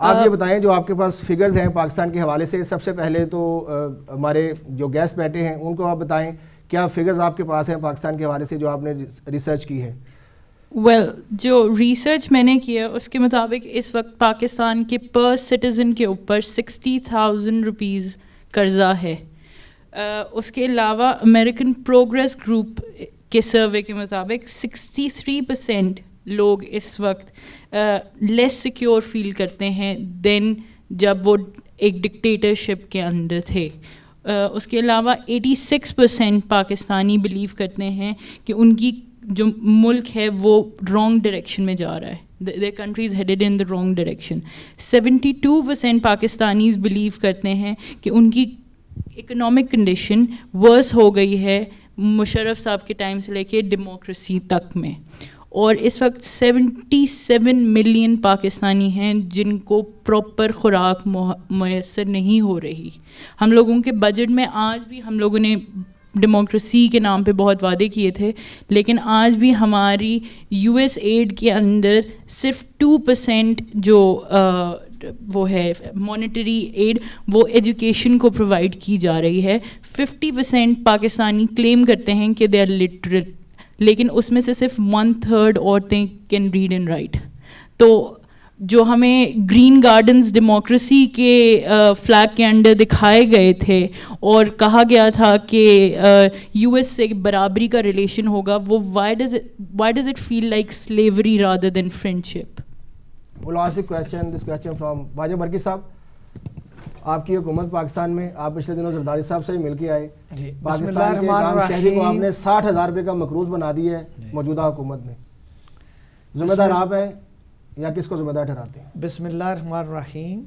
آپ یہ بتائیں جو آپ کے پاس فگرز ہیں پاکستان کے حوالے سے، سب سے پہلے تو ہمارے جو گیسٹ بیٹھے ہیں ان کو آپ بتائیں کیا فگرز آپ کے پاس ہیں پاکستان کے حوالے سے جو آپ نے ریسرچ کی ہے؟ جو ریسرچ میں نے کیا اس کے مطابق اس وقت پاکستان کے پر سٹیزن کے اوپر 60,000 روپیز قرضہ ہے. اس کے علاوہ امریکن پروگریس گروپ کے سروے کے مطابق 63% لوگ اس وقت لیس سیکیور فیل کرتے ہیں دین جب وہ ایک ڈکٹیٹرشپ کے اندر تھے. اس کے علاوہ 86% پاکستانی بلیو کرتے ہیں کہ ان کی جو ملک ہے وہ رانگ ڈائریکشن میں جا رہا ہے. their country is headed in the wrong direction. 72% Pakistanis blue کرتے ہیں کہ ان کی اکنامک کنڈیشن ورس ہو گئی ہے مشرف صاحب کے ٹائم سے لے کے ڈیموکریسی تک میں. اور اس وقت 77 ملین پاکستانی ہیں جن کو پراپر خوراک میسر نہیں ہو رہی. ہم لوگوں کے بجٹ میں آج بھی ہم لوگوں نے ڈیموکریسی کے نام پہ بہت وعدے کیے تھے، لیکن آج بھی ہماری یو ایس ایڈ کے اندر صرف 2% جو وہ ہے مانیٹری ایڈ وہ ایجوکیشن کو پرووائڈ کی جا رہی ہے. 50% پاکستانی کلیم کرتے ہیں کہ دے آر لٹریٹ، لیکن اس میں سے صرف 1/3 عورتیں کین ریڈ اینڈ رائٹ. تو جو ہمیں گرین گارڈنز ڈیموکریسی کے فلیگ کے انڈر دکھائے گئے تھے اور کہا گیا تھا کہ یو ایس سے برابری کا ریلیشن ہوگا، وہ why does it feel like slavery rather than friendship? This question from Wajib Burki صاحب. آپ کی حکومت پاکستان میں، آپ پچھلے دنوں زرداری صاحب سے مل کے آئے، پاکستان کے عام شہری کو آپ نے 60,000 روپے کا مقروض بنا دیا ہے موجودہ حکومت میں. ذمہ دار آپ ہیں یا کس کو ذمہ دار ٹھہراتے ہیں؟ بسم اللہ الرحمن الرحیم.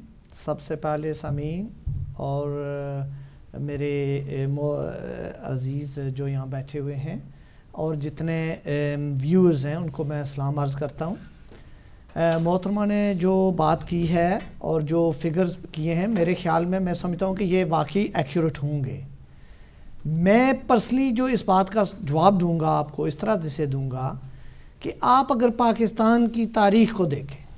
سب سے پہلے سامعین اور میرے عزیز جو یہاں بیٹھے ہوئے ہیں اور جتنے ویورز ہیں ان کو میں سلام عرض کرتا ہوں. محترمہ نے جو بات کی ہے اور جو فگرز کیے ہیں میرے خیال میں سمجھتا ہوں کہ یہ واقعی ایکیوریٹ ہوں گے. میں پرسنلی جو اس بات کا جواب دوں گا آپ کو اس طرح سے دوں گا کہ آپ اگر پاکستان کی تاریخ کو دیکھیں،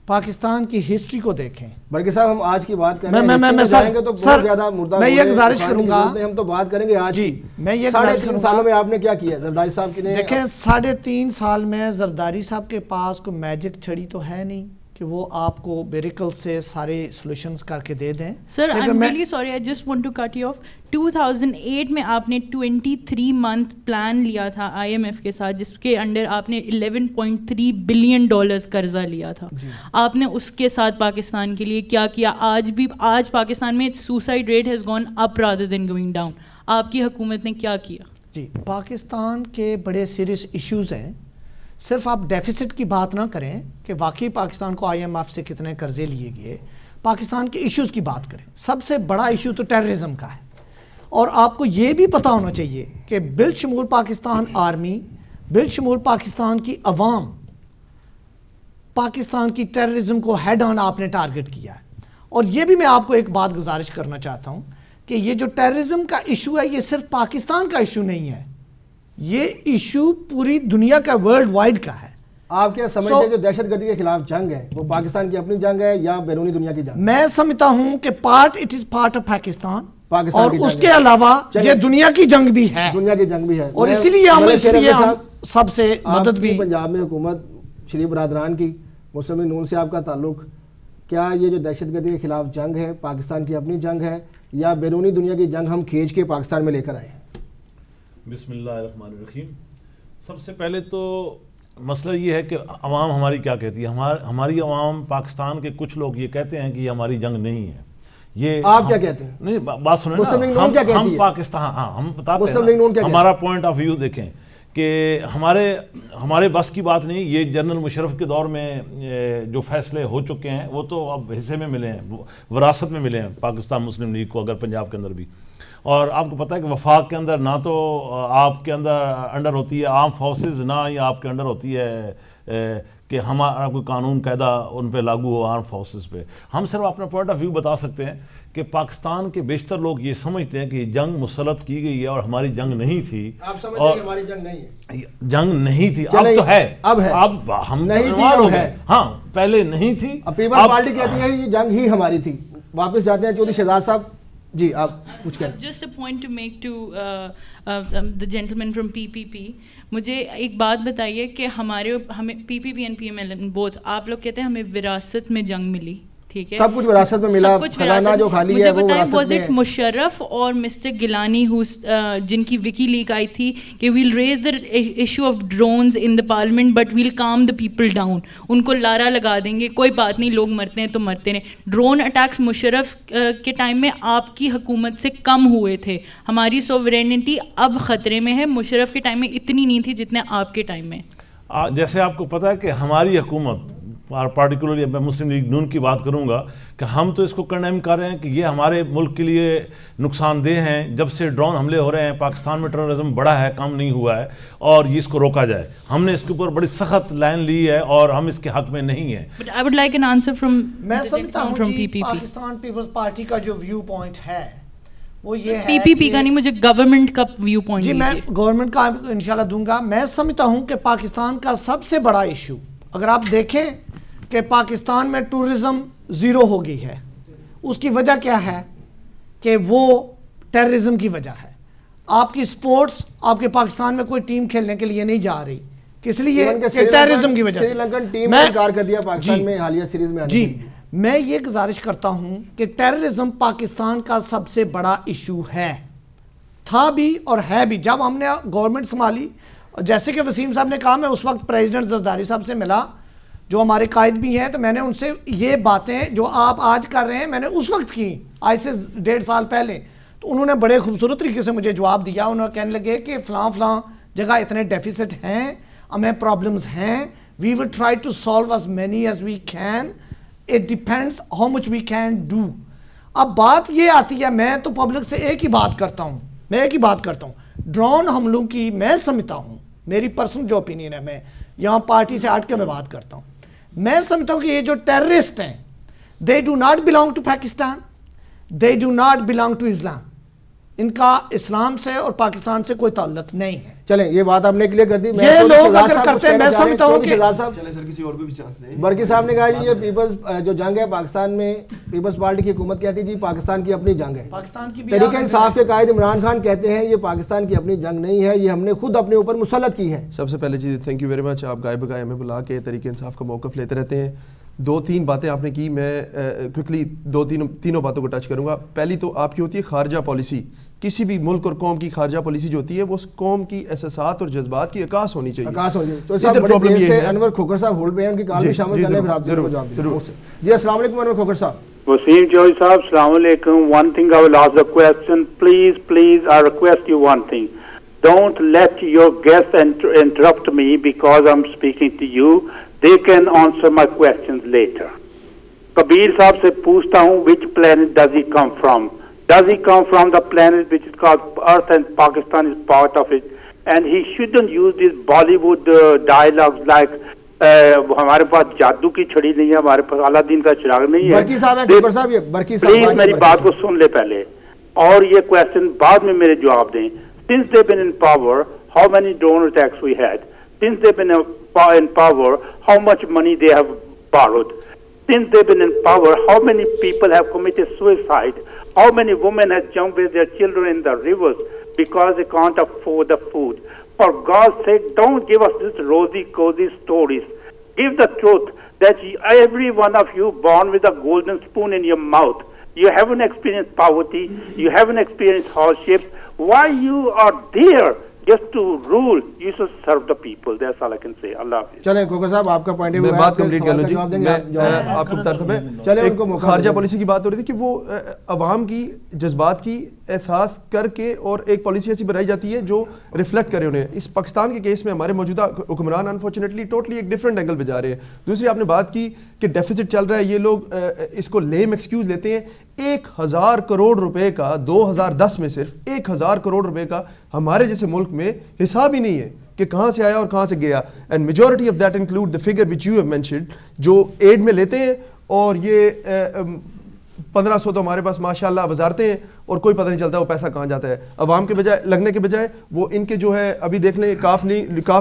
پاکستان کی ہسٹری کو دیکھیں. برکی صاحب ہم آج کی بات کریں گے تو بہت زیادہ مردہ، میں یہ گزارش کروں گا، ہم تو بات کریں گے آج جی. میں یہ گزارش کروں گا 3.5 سالوں میں آپ نے کیا کیا زرداری صاحب کی نے؟ دیکھیں 3.5 سال میں زرداری صاحب کے پاس کوئی میجک چھڑی تو ہے نہیں کہ وہ آپ کو بیریکل سے سارے سولوشنز کر کے دے دیں. Sir I am really sorry, I just want to cut you off. 2008 میں آپ نے 23 منتھ پلان لیا تھا آئی ایم ایف کے ساتھ جس کے انڈر آپ نے $11.3 بلین قرضہ لیا تھا. آپ نے اس کے ساتھ پاکستان کے لیے کیا کیا؟ آج پاکستان میں suicide rate has gone up rather than going down. آپ کی حکومت نے کیا کیا؟ جی پاکستان کے بڑے سیریس ایشوز ہیں. صرف آپ ڈیفیسٹ کی بات نہ کریں کہ واقعی پاکستان کو آئی ایم ایف سے کتنے قرضے لیے گئے، پاکستان کے ایشوز کی بات کریں. سب سے بڑا ایشو تو ٹیررزم کا ہے، اور آپ کو یہ بھی پتہ ہونا چاہیے کہ بالشمول پاکستان آرمی، بالشمول پاکستان کی عوام، پاکستان کی ٹیررزم کو ہیڈ آن آپ نے ٹارگٹ کیا ہے. اور یہ بھی میں آپ کو ایک بات گزارش کرنا چاہتا ہوں کہ یہ جو ٹیررزم کا ایشو ہے یہ صرف پاکستان کا ایشو نہیں ہے، یہ ایشو پوری دنیا کا ورلڈ وائڈ کا ہے. آپ کیا سمجھتے ہیں جو دہشت گردی کے خلاف جنگ ہے وہ پاکستان کی اپنی جنگ ہے یا بیرونی دنیا کی جنگ؟ میں سمجھتا ہوں کہ it is part of Pakistan, اور اس کے علاوہ یہ دنیا کی جنگ بھی ہے، دنیا کی جنگ بھی ہے. اور اسی لیے ہم سب سے مدد بھی. پنجاب میں حکومت شریف برادران کی مسلم نون سے آپ کا تعلق، کیا یہ جو دہشت گردی کے خلاف جنگ ہے پاکستان کی اپنی جنگ ہے یا بیرونی دنیا کی جنگ ہم کھینچ کے پاکستان میں لے کر آئے ہیں؟ بسم اللہ الرحمن الرحیم. سب سے پہلے تو مسئلہ یہ ہے کہ عوام ہماری کیا کہتی ہے. ہماری عوام پاکستان کے کچھ لوگ یہ کہتے ہیں کہ یہ ہماری جنگ نہیں ہے. یہ آپ کیا کہتے ہیں؟ نہیں بات سنیں نا، ہم پاکستان، ہاں ہم بتاتے ہیں ہمارا پوائنٹ آف ویو دیکھیں کہ ہمارے بس کی بات نہیں. یہ جنرل مشرف کے دور میں جو فیصلے ہو چکے ہیں وہ تو اب حصے میں ملے ہیں، وراثت میں ملے ہیں پاکستان مسلم لیگ کو، اگر پنجاب کے اندر بھی. اور آپ کو پتہ ہے کہ وفاق کے اندر نہ تو آپ کے انڈر ہوتی ہے آرم فورسز، نہ ہی آپ کے انڈر ہوتی ہے کہ ہمارا کوئی قانون قاعدہ ان پہ لاگو ہو آرم فورسز پہ. ہم صرف اپنا پوائنٹ آف ویو بتا سکتے ہیں کہ پاکستان کے بیشتر لوگ یہ سمجھتے ہیں کہ جنگ مسلط کی گئی ہے اور ہماری جنگ نہیں تھی. آپ سمجھتے ہیں ہماری جنگ نہیں ہے؟ جنگ نہیں تھی، اب تو ہے، اب ہم نہیں تھی، اب ہے. ہاں پہلے نہیں تھی. پیپلز پارٹی کہتی ہے یہ جنگ ہی ہماری تھی. واپس جاتے ہیں چودھری شہزاد صاحب. جی آپ کچھ کہیں. Just a point to make to the gentleman from PPP. مجھے ایک بات بتائیے کہ ہمیں PPP اینڈ PMLN بوتھ, آپ لوگ کہتے ہیں ہمیں وراثت میں جنگ ملی, ٹھیک ہے, سب کچھ وراثت میں ملا, خزانہ جو خالی ہے وہ وراثت میں ہے. مشرف اور مسٹر گیلانی جن کی وکی لیک آئی تھی کہ well raise the issue of drones in the parliament but well calm the people down, ان کو لارا لگا دیں گے, کوئی بات نہیں, لوگ مرتے ہیں تو مرتے رہیں. ڈرون اٹیکس مشرف کے ٹائم میں آپ کی حکومت سے کم ہوئے تھے, ہماری سوورینٹی اب خطرے میں ہے, مشرف کے ٹائم میں اتنی نہیں تھی جتنے آپ کے ٹائم میں. جیسے آپ کو پتہ ہے کہ ہماری حکومت, پارٹیکولرلی میں مسلم لیگ نون کی بات کروں گا, کہ ہم تو اس کو کنڈیم کر رہے ہیں کہ یہ ہمارے ملک کے لیے نقصان دہ ہیں. جب سے ڈرون حملے ہو رہے ہیں پاکستان میں ٹیررزم بڑا ہے, کم نہیں ہوا ہے, اور یہ اس کو روکا جائے. ہم نے اس کے اوپر بڑی سخت لائن لی ہے اور ہم اس کے حق میں نہیں ہیں. I would like an answer from میں سمجھتا ہوں جی پاکستان پیپلز پارٹی کا جو ویو پوائنٹ ہے وہ یہ ہے, PPP کا نہیں, مجھے گورنمنٹ کا ویو پوائنٹ. جی میں گورنمنٹ کا انشاءاللہ دوں گا. میں سمجھتا ہوں کہ پاکستان کا سب سے بڑا ایشو, اگر آپ دیکھیں کہ پاکستان میں ٹورزم زیرو ہو گئی ہے, اس کی وجہ کیا ہے کہ وہ ٹیررزم کی وجہ ہے. آپ کی سپورٹس, آپ کے پاکستان میں کوئی ٹیم کھیلنے کے لیے نہیں جا رہی, کس لیے کہ ٹیررزم کی وجہ سے. سری لنکن ٹیم نے انکار کر دیا پاکستان میں حالیہ سیریز میں. جی میں یہ گزارش کرتا ہوں کہ ٹیررزم پاکستان کا سب سے بڑا ایشو ہے, تھا بھی اور ہے بھی. جب ہم نے گورنمنٹ سنبھالی, جیسے کہ وسیم صاحب نے کہا, میں اس وقت پریزیڈنٹ زرداری صاحب سے ملا جو ہمارے قائد بھی ہیں, تو میں نے ان سے یہ باتیں جو آپ آج کر رہے ہیں میں نے اس وقت کی, آج سے 1.5 سال پہلے. تو انہوں نے بڑے خوبصورت طریقے سے مجھے جواب دیا. انہوں نے کہنے لگے کہ فلاں فلاں جگہ اتنے ڈیفیسٹ ہیں, ہمیں پرابلمز ہیں, we will try to solve as many as we can, it depends how much we can do. اب بات یہ آتی ہے, میں تو پبلک سے ایک ہی بات کرتا ہوں, ڈرون حملوں کی میں سمجھتا ہوں, میری پرسنل جو اوپینین ہے, میں یہاں پارٹی سے ہٹ کے میں بات کرتا ہوں, میں سمجھتا ہوں کہ یہ جو ٹیررسٹ ہیں they do not belong to Pakistan, they do not belong to Islam. ان کا اسلام سے اور پاکستان سے کوئی تعلق نہیں ہے. چلیں یہ بات آپ نے کلیئر کر دی. یہ لوگ اگر کرتے ہیں, میں سمجھتا ہوں کہ چلیں سر کسی اور کو بھی چانس دیں. برکی صاحب نے کہا یہ پیپلز جو جنگ ہے پاکستان میں, پیپلز پارٹی کی حکومت کہتی جی پاکستان کی اپنی جنگ ہے. پاکستان کی تحریک انصاف کے قائد عمران خان کہتے ہیں یہ پاکستان کی اپنی جنگ نہیں ہے, یہ ہم نے خود اپنے اوپر مسلط کی ہے. سب سے پہلے چیز تھینک یو ویری مچ, آپ گائے بگائے ہمیں بلا کے تحریک انصاف کا موقف لیتے رہتے ہیں. 2-3 باتیں آپ نے کی, میں کوئکلی تینوں باتوں کو ٹچ کروں گا. پہلی تو آپ کی ہوتی ہے خارجہ پالیسی. کسی بھی ملک اور قوم کی خارجہ پالیسی جو ہوتی ہے وہ اس قوم کی احساسات اور جذبات کی عکاس ہونی چاہیے. تو پرابلم یہ ہے. انور کھوکھر صاحب ہولڈ پہ ہیں, ان کی کال بھی شامل کرنے پھر آپ ضرور جواب دیں. جی السلام علیکم انور کھوکھر صاحب. وسیم چودھری صاحب السلام علیکم. One thing I will ask the question, please I request you one thing, don't let your guest interrupt me because I am speaking to you, they can answer my questions later. Kabir Saab se poochta hu, which planet does he come from? Does he come from the planet which is called Earth and Pakistan is part of it? And he shouldn't use these Bollywood dialogues like ہمارے پاس جادو کی چھڑی نہیں ہے, ہمارے پاس علادین کا چراغ نہیں ہے. پلیز میری بات کو سن لے پہلے, اور یہ کوشچن بعد میں میرے جواب دیں. Since they've been in power, how many drone attacks we had? Since they've been in power, how much money they have borrowed? Since they've been in power, how many people have committed suicide? How many women have jumped with their children in the rivers because they can't afford the food? For God's sake, don't give us this rosy, cozy stories. Give the truth that every one of you born with a golden spoon in your mouth. You haven't experienced poverty. You haven't experienced hardships. Why you are there? Just to rule, you should serve the people. That's all I can say. Allah Hafiz. چلیں کھوکھر صاحب آپ کا point ہے, میں بات complete کر لوں جی. میں آپ کو بتا رہا تھا, میں خارجہ پالیسی کی بات ہو رہی تھی کہ وہ عوام کی جذبات کی احساس کر کے اور ایک پالیسی ایسی بنائی جاتی ہے جو ریفلیکٹ کرے انہیں. اس پاکستان کے کیس میں ہمارے موجودہ حکمران انفارچونیٹلی ٹوٹلی ایک ڈفرینٹ اینگل پہ جا رہے ہیں. دوسری آپ نے بات کی کہ ڈیفیسٹ چل رہا ہے, یہ لوگ اس کو لیم ایکسکیوز لیتے ہیں. 1000 کروڑ روپے کا 2010 میں صرف 1000 کروڑ روپے کا ہمارے جیسے ملک میں حساب ہی نہیں ہے کہ کہاں سے آیا اور کہاں سے گیا. And majority of that include the figure which you have mentioned, جو ایڈ میں لیتے ہیں, اور یہ 1500 تو ہمارے پاس ماشاءاللہ وزارتیں ہیں اور کوئی پتہ نہیں چلتا وہ پیسہ کہاں جاتا ہے. عوام کے بجائے لگنے کے بجائے وہ ان کے جو ہے ابھی دیکھ لیں کاف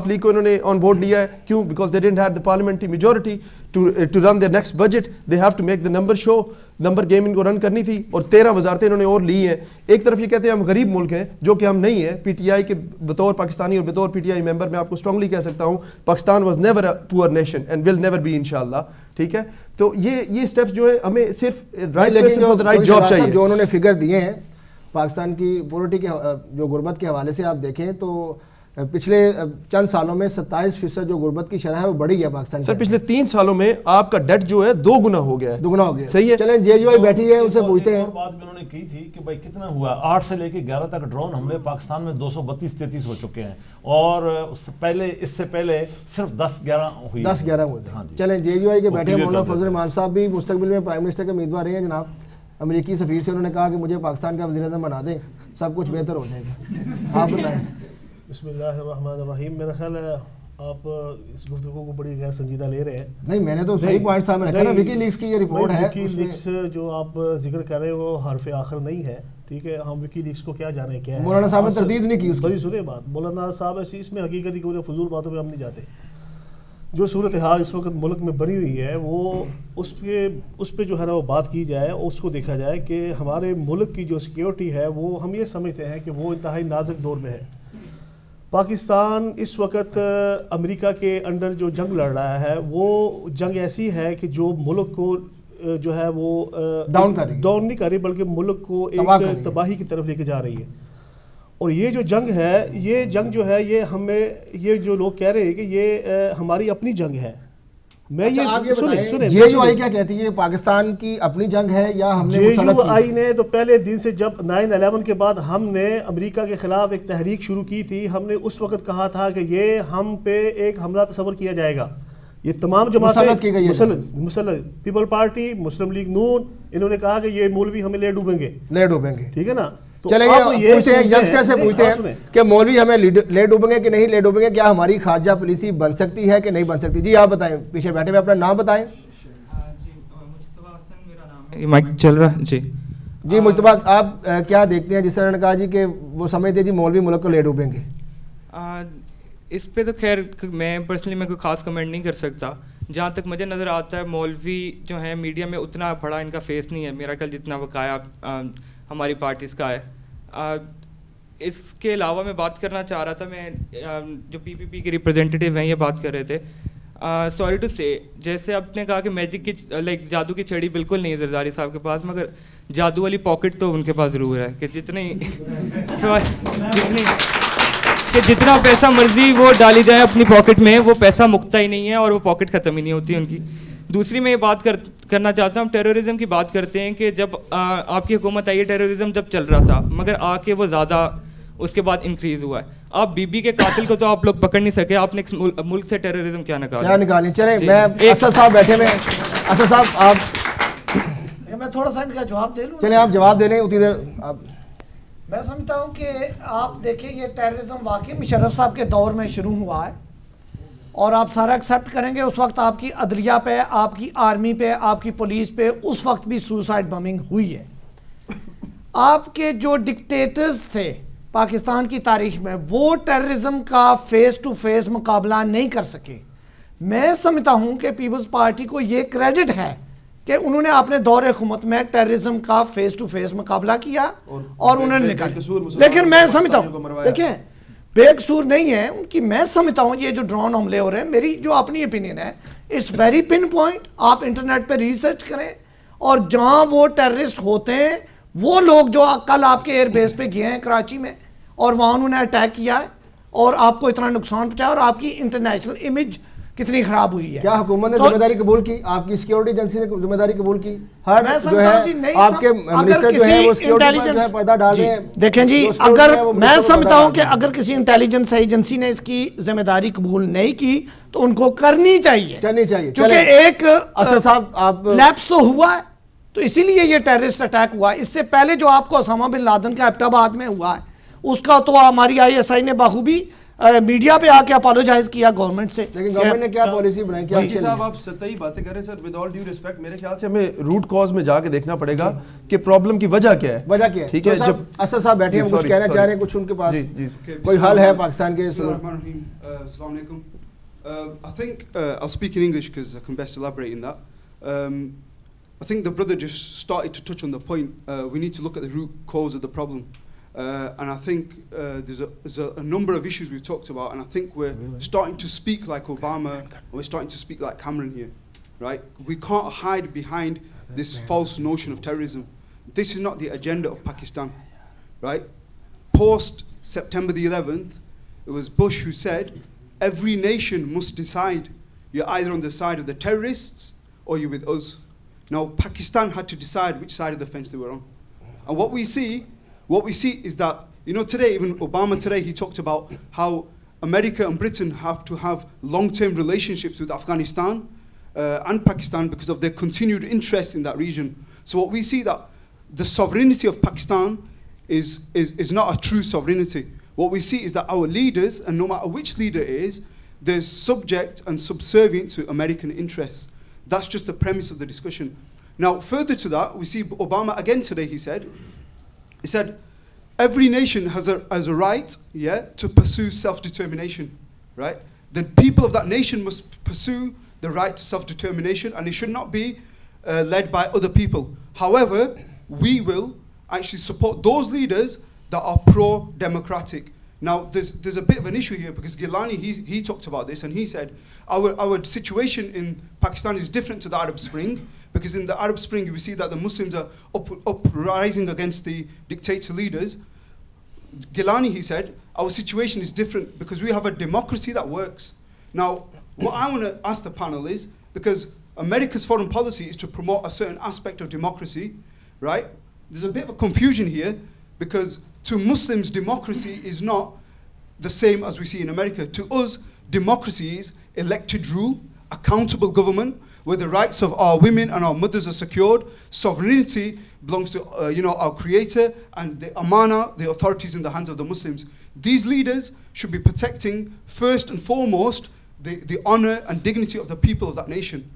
لیگ کو انہوں نے آن بورڈ لیا ہے. کیوں؟ Because they didn't have the parliamentary majority to run their next budget, they have to make the number show. Number game ان کو رن کرنی تھی اور 13 وزارتیں انہوں نے اور لی ہیں. ایک طرف یہ کہتے ہیں ہم غریب ملک ہیں, جو کہ ہم نہیں ہیں. پی ٹی آئی کے بطور پاکستانی اور بطور پی ٹی آئی ممبر میں آپ کو اسٹرانگلی کہہ سکتا ہوں, Pakistan was never a poor nation and will never be انشاءاللہ. ٹھیک ہے, تو یہ اسٹیپس جو ہے ہمیں صرف right person for the right job چاہیے. جو انہوں نے فگر دیے ہیں پاکستان کی پورٹی کے جو غربت کے حوالے سے آپ دیکھیں تو پچھلے چند سالوں میں 27% جو غربت کی شرح ہے وہ بڑھی ہے پاکستان. سر پچھلے 3 سالوں میں آپ کا ڈیٹ جو ہے 2 گنا ہو گیا ہے. 2 گنا ہو گیا. صحیح ہے. چلیں جے جو آئی بیٹھی ہے ان سے پوچھتے ہیں. بات بھی انہوں نے کی تھی کہ بھائی کتنا ہوا, 8 سے لے کے 11 تک ڈرون حملے پاکستان میں 232-33 ہو چکے ہیں, اور اس سے پہلے صرف 10-11 ہوئی. 10-11 ہوئے تھے. چلیں جے جو آئی کے بیٹھے مولانا فضل الرحمان صاحب بھی مستقبل میں پرائم منسٹر کے امیدوار رہے ہیں جناب. امریکی سفیر سے انہوں نے کہا کہ مجھے پاکستان کا وزیر اعظم بنا دیں, سب کچھ بہتر ہو جائے گا. آپ بتائیں. بسم اللہ الرحمن الرحیم. میرا خیال ہے آپ اس گفتگو کو بڑی غیر سنجیدہ لے رہے ہیں. نہیں, میں نے تو صحیح پوائنٹ سامنے رکھا نا. وکی لیکس کی یہ رپورٹ ہے. وکی لیکس جو آپ ذکر کر رہے ہیں وہ حرف آخر نہیں ہے. ٹھیک ہے, ہم وکی لیکس کو کیا جانے کیا ہے. مولانا صاحب نے تردید نہیں کی اس بڑی سنیں بات. مولانا صاحب ایسی اس میں حقیقت کی فضول باتوں پہ ہم نہیں جاتے. جو صورتحال اس وقت ملک میں بنی ہوئی ہے وہ اس پہ جو ہے نا وہ بات کی جائے, اس کو دیکھا جائے کہ ہمارے ملک کی جو سیکیورٹی ہے وہ ہم یہ سمجھتے ہیں کہ وہ انتہائی نازک دور میں ہے. پاکستان اس وقت امریکہ کے انڈر جو جنگ لڑ رہا ہے وہ جنگ ایسی ہے کہ جو ملک کو جو ہے وہ ڈاؤن نہیں کر رہی بلکہ ملک کو ایک تباہی کی طرف لے کے جا رہی ہے. اور یہ جو جنگ ہے, یہ جنگ جو ہے یہ ہمیں, یہ جو لوگ کہہ رہے ہیں کہ یہ ہماری اپنی جنگ ہے. میں یہ سنیں جے یو آئی کیا کہتی ہے, پاکستان کی اپنی جنگ ہے یا ہم نے؟ جے یو آئی نے تو پہلے دن سے جب 9/11 کے بعد ہم نے امریکہ کے خلاف ایک تحریک شروع کی تھی, ہم نے اس وقت کہا تھا کہ یہ ہم پہ ایک حملہ تصور کیا جائے گا. یہ تمام جماعتیں مسلط پیپل پارٹی, مسلم لیگ نون, انہوں نے کہا کہ یہ مولوی ہمیں لے ڈوبیں گے. ٹھیک ہے نا. چلیں پوچھتے ہیں ینگسٹر سے, پوچھتے ہیں کہ مولوی ہمیں لے ڈوبیں گے کہ نہیں لے ڈوبیں گے, کیا ہماری خارجہ پالیسی بن سکتی ہے کہ نہیں بن سکتی؟ جی آپ بتائیں, پیچھے بیٹھے ہوئے اپنا نام بتائیں. مائک چل رہا ہے. جی مجتبیٰ, آپ کیا دیکھتے ہیں جس طرح نے کہا جی کہ وہ سمجھتے جی مولوی ملک کو لے ڈوبیں گے؟ اس پہ تو خیر میں پرسنلی میں کوئی خاص کمنٹ نہیں کر سکتا. جہاں تک مجھے نظر آتا ہے مولوی جو ہیں میڈیا میں اتنا بڑا ان کا فیس نہیں ہے میرا خیال جتنا بقایا ہماری پارٹیز کا ہے. اس کے علاوہ میں بات کرنا چاہ رہا تھا, میں جو پی پی پی کے ریپرزینٹیو ہیں یہ بات کر رہے تھے. سوری ٹو سے, جیسے آپ نے کہا کہ میجک کی لائک جادو کی چھڑی بالکل نہیں ہے زرداری صاحب کے پاس, مگر جادو والی پاکٹ تو ان کے پاس ضرور ہے کہ جتنا پیسہ مرضی وہ ڈالی جائے اپنی پاکٹ میں, وہ پیسہ مکتا ہی نہیں ہے اور وہ پاکٹ ختم ہی نہیں ہوتی ان کی. دوسری میں یہ بات کرنا چاہتا ہوں, ٹیررزم کی بات کرتے ہیں کہ جب آپ کی حکومت آئی ہے ٹیررزم جب چل رہا تھا, مگر آ کے وہ زیادہ اس کے بعد انکریز ہوا ہے. آپ بی بی کے قاتل کو تو آپ لوگ پکڑ نہیں سکے, آپ نے ملک سے ٹیررزم کیا نکالی. چلیں میں اسد صاحب بیٹھے میں, اسد صاحب آپ میں تھوڑا سا ان کا جواب دے لوں. چلیں آپ جواب دے لیں اتنی دیر. میں سمجھتا ہوں کہ آپ دیکھیں یہ ٹیررزم واقعی مشرف صاحب کے دور میں شروع ہوا ہے, اور آپ سارا ایکسیپٹ کریں گے اس وقت آپ کی عدلیہ پہ, آپ کی آرمی پہ, آپ کی پولیس پہ اس وقت بھی سوسائڈ بمنگ ہوئی ہے. آپ کے جو ڈکٹیٹرز تھے پاکستان کی تاریخ میں وہ ٹیررزم کا فیس ٹو فیس مقابلہ نہیں کر سکے. میں سمجھتا ہوں کہ پیپلز پارٹی کو یہ کریڈٹ ہے کہ انہوں نے اپنے دور حکومت میں ٹیررزم کا فیس ٹو فیس مقابلہ کیا اور انہوں نے نکالا. لیکن میں سمجھتا ہوں دیکھیں بے قصور نہیں ہے ان کی. میں سمجھتا ہوں یہ جو ڈرون حملے ہو رہے ہیں, میری جو اپنی اوپینین ہے, اٹس ویری پن پوائنٹ. آپ انٹرنیٹ پہ ریسرچ کریں, اور جہاں وہ ٹیررسٹ ہوتے ہیں وہ لوگ جو کل آپ کے ایئر بیس پہ گئے ہیں کراچی میں اور وہاں انہوں نے اٹیک کیا ہے اور آپ کو اتنا نقصان پہنچایا اور آپ کی انٹرنیشنل امیج کتنی خراب ہوئی ہے. کیا حکومت نے ذمہ داری قبول کی؟ آپ کی سیکیورٹی ایجنسی نے ذمہ داری قبول کی؟ ہر جو ہے آپ کے منسٹر جو ہے وہ سیکیورٹی پر پردہ ڈال رہے ہیں. دیکھیں جی, اگر میں سمجھتا ہوں کہ اگر کسی انٹیلیجنس ایجنسی نے اس کی ذمہ داری قبول نہیں کی تو ان کو کرنی چاہیے, کیونکہ ایک اسد صاحب آپ لیپس تو ہوا ہے, تو اسی لیے یہ ٹیررسٹ اٹیک ہوا. اس سے پہلے جو آپ کو اسامہ بن لادن کا ایبٹ آباد میں ہوا ہے اس کا تو ہماری آئی ایس آئی نے بخوبی میڈیا پہ آ کے اپالوجائز کیا گورنمنٹ سے. لیکن گورنمنٹ نے کیا پالیسی بنائی؟ کیا صاحب آپ سطحی باتیں کر رہے ہیں سر, ود آل ڈیو ریسپیکٹ میرے خیال سے ہمیں روٹ کاز میں جا کے دیکھنا پڑے گا کہ پرابلم کی وجہ کیا ہے. وجہ کیا ہے؟ ٹھیک ہے, جب اسد صاحب بیٹھے ہیں کچھ کہنا چاہ رہے ہیں, کچھ ان کے پاس کوئی حل ہے پاکستان کے. السلام علیکم. I think I'll speak in English because I can best elaborate in that. I think the brother just started to touch on the point. We need to look at the root cause of the problem. And I think there's a number of issues we've talked about, and I think we're starting to speak like Obama, and we're starting to speak like Cameron here, right? We can't hide behind this false notion of terrorism. This is not the agenda of Pakistan, right? Post September the 11th, it was Bush who said, every nation must decide. You're either on the side of the terrorists or you're with us. Now, Pakistan had to decide which side of the fence they were on. And what we see is that, you know, today, even Obama today, he talked about how America and Britain have to have long-term relationships with Afghanistan and Pakistan because of their continued interest in that region. So what we see that the sovereignty of Pakistan is not a true sovereignty. What we see is that our leaders, and no matter which leader it is, they're subject and subservient to American interests. That's just the premise of the discussion. Now, further to that, we see Obama again today, he said, every nation has a right, yeah, to pursue self-determination, right? The people of that nation must pursue the right to self-determination, and it should not be led by other people. However, we will actually support those leaders that are pro-democratic. Now, there's a bit of an issue here because Gilani, he talked about this, and he said, our situation in Pakistan is different to the Arab Spring, because in the Arab Spring, we see that the Muslims are uprising against the dictator leaders. Gilani, he said, our situation is different because we have a democracy that works. Now, what I want to ask the panel is, because America's foreign policy is to promote a certain aspect of democracy, right? There's a bit of a confusion here, because to Muslims, democracy is not the same as we see in America. To us, democracy is elected rule, accountable government, where the rights of our women and our mothers are secured. Sovereignty belongs to our creator, and the amana, the authorities in the hands of the Muslims. These leaders should be protecting first and foremost the honor and dignity of the people of that nation.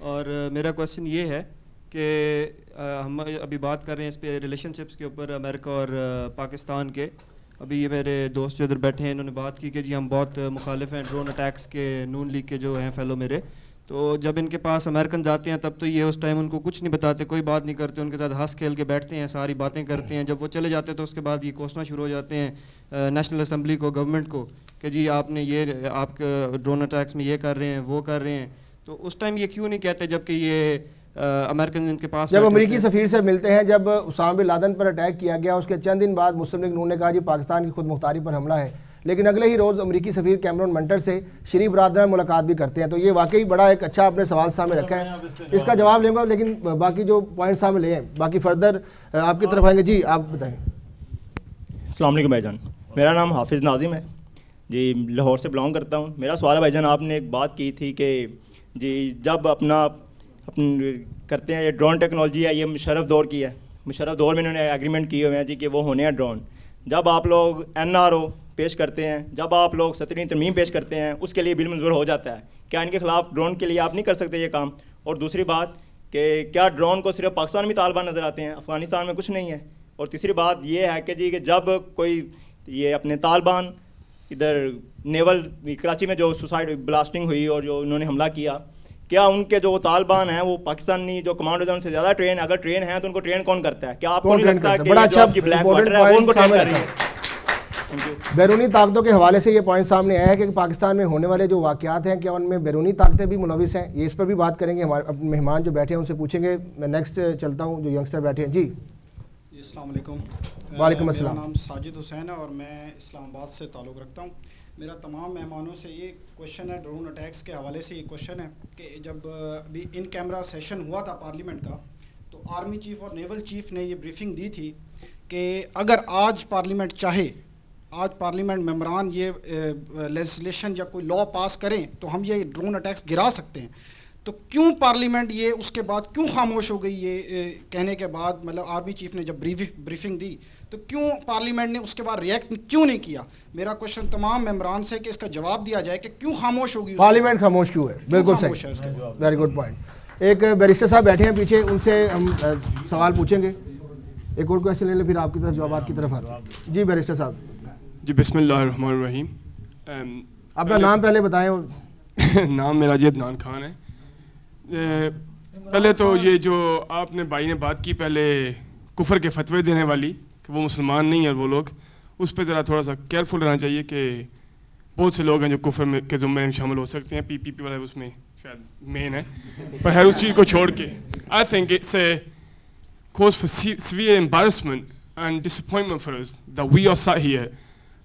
اور میرا question یہ ہے کہ ہم ابھی بات کر رہے ہیں اس پہ ریلیشن شپس کے اوپر امریکہ اور پاکستان کے. ابھی یہ میرے دوست جو ادھر بیٹھے ہیں انہوں نے بات کی کہ جی ہم بہت مخالف ہیں ڈرون اٹیکس کے, نون لیگ کے جو ہیں فیلو میرے. تو جب ان کے پاس امریکن جاتے ہیں تب تو یہ اس ٹائم ان کو کچھ نہیں بتاتے, کوئی بات نہیں کرتے, ان کے ساتھ ہنس کھیل کے بیٹھتے ہیں, ساری باتیں کرتے ہیں. جب وہ چلے جاتے ہیں تو اس کے بعد یہ کوسنا شروع ہو جاتے ہیں نیشنل اسمبلی کو, گورنمنٹ کو, کہ جی آپ نے یہ آپ ڈرون اٹیکس میں یہ کر رہے ہیں, وہ کر رہے ہیں. تو اس ٹائم یہ کیوں نہیں کہتے جب کہ یہ امریکن ان کے پاس جب امریکی سفیر سے ملتے ہیں, جب اسامہ بن لادن پر اٹیک کیا گیا اس کے چند دن بعد مسلم لیگ نون نے کہا جی پاکستان کی خود مختاری پر حملہ ہے, لیکن اگلے ہی روز امریکی سفیر کیمرون منٹر سے شریع برادران ملاقات بھی کرتے ہیں. تو یہ واقعی بڑا ایک اچھا آپ نے سوال سامنے رکھا ہے, اس کا جواب لیں گا, لیکن باقی جو پوائنٹ سامنے لے ہیں باقی فردر آپ کی طرف آئیں گے. جی آپ بتائیں. السلام علیکم بھائی جان, میرا نام حافظ ناظم ہے جی, لاہور سے بلانگ کرتا ہوں. میرا سوال ہے بھائی جان, آپ نے ایک بات کی تھی کہ جی جب اپنا کرتے ہیں یہ ڈرون ٹیکنالوجی ہے یہ مشرف دور کی ہے, مشرف دور میں انہوں نے ایگریمنٹ کیے ہوئے ہیں جی کہ وہ ہونے ہیں ڈرون. جب آپ لوگ NRO پیش کرتے ہیں, جب آپ لوگ 17ویں ترمیم پیش کرتے ہیں, اس کے لیے بل منظور ہو جاتا ہے, کیا ان کے خلاف ڈرون کے لیے آپ نہیں کر سکتے یہ کام؟ اور دوسری بات کہ کیا ڈرون کو صرف پاکستان میں طالبان نظر آتے ہیں, افغانستان میں کچھ نہیں ہے؟ اور تیسری بات یہ ہے کہ جی کہ جب کوئی یہ اپنے طالبان ادھر نیول کراچی میں جو سوسائڈ بلاسٹنگ ہوئی اور جو انہوں نے حملہ کیا, کیا ان کے جو طالبان ہیں وہ پاکستانی جو کمانڈوز ہیں ان سے زیادہ ٹرین, اگر ٹرین ہیں تو ان کو ٹرین کون کرتا ہے؟ کیا آپ کو نہیں لگتا کہ بڑا اچھا بلیک واٹر ہے وہ ان کو ٹرین کر رہی ہے؟ بیرونی طاقتوں کے حوالے سے یہ پوائنٹ سامنے آیا ہے کہ پاکستان میں ہونے والے جو واقعات ہیں کیا ان میں بیرونی طاقتیں بھی ملوث ہیں؟ یہ اس پر بھی بات کریں گے. ہمارے اپنے مہمان جو بیٹھے ہیں ان سے پوچھیں گے. میں نیکسٹ چلتا ہوں, جو ینگسٹر بیٹھے ہیں. جی السلام علیکم. وعلیکم السلام. میرا نام ساجد حسین ہے اور میں اسلام آباد سے تعلق رکھتا ہوں. میرا تمام مہمانوں سے یہ کوشچن ہے, ڈرون اٹیکس کے حوالے سے یہ کوشچن ہے کہ جب ابھی ان کیمرہ سیشن ہوا تھا پارلیمنٹ کا, تو آرمی چیف اور نیول چیف نے یہ بریفنگ دی تھی کہ اگر آج پارلیمنٹ چاہے, آج پارلیمنٹ ممبران یہ لیجسلیشن یا کوئی لا پاس کریں تو ہم یہ ڈرون اٹیکس گرا سکتے ہیں. تو کیوں پارلیمنٹ یہ اس کے بعد کیوں خاموش ہو گئی یہ کہنے کے بعد, مطلب آرمی چیف نے جب بریفنگ دی تو کیوں پارلیمنٹ نے اس کے بعد ریئیکٹ کیوں نہیں کیا؟ میرا کوشچن تمام ممبران سے کہ اس کا جواب دیا جائے کہ کیوں خاموش ہوگی پارلیمنٹ, خاموش کیوں ہے؟ بالکل صحیح, ویری گڈ پوائنٹ. ایک بیرسٹر صاحب بیٹھے ہیں پیچھے, ان سے ہم سوال پوچھیں گے. ایک اور کویشچن لے لیں پھر آپ کی طرف جوابات کی طرف آتے ہیں. جی بیرسٹر صاحب. جی بسم اللہ الرحمن الرحیم. اپنا نام پہلے بتائیں. نام میرا جی عدنان خان ہے. پہلے تو یہ جو آپ نے بھائی نے بات کی پہلے کفر کے فتوے دینے والی کہ وہ مسلمان نہیں ہیں وہ لوگ, اس پہ ذرا تھوڑا سا کیئرفل رہنا چاہیے کہ بہت سے لوگ ہیں جو کفر میں کے ذمے میں شامل ہو سکتے ہیں. PPP والا اس میں شاید مین ہے, پر ہر اس چیز کو چھوڑ کے I think it's a cause for severe embarrassment and disappointment for us that we are sat here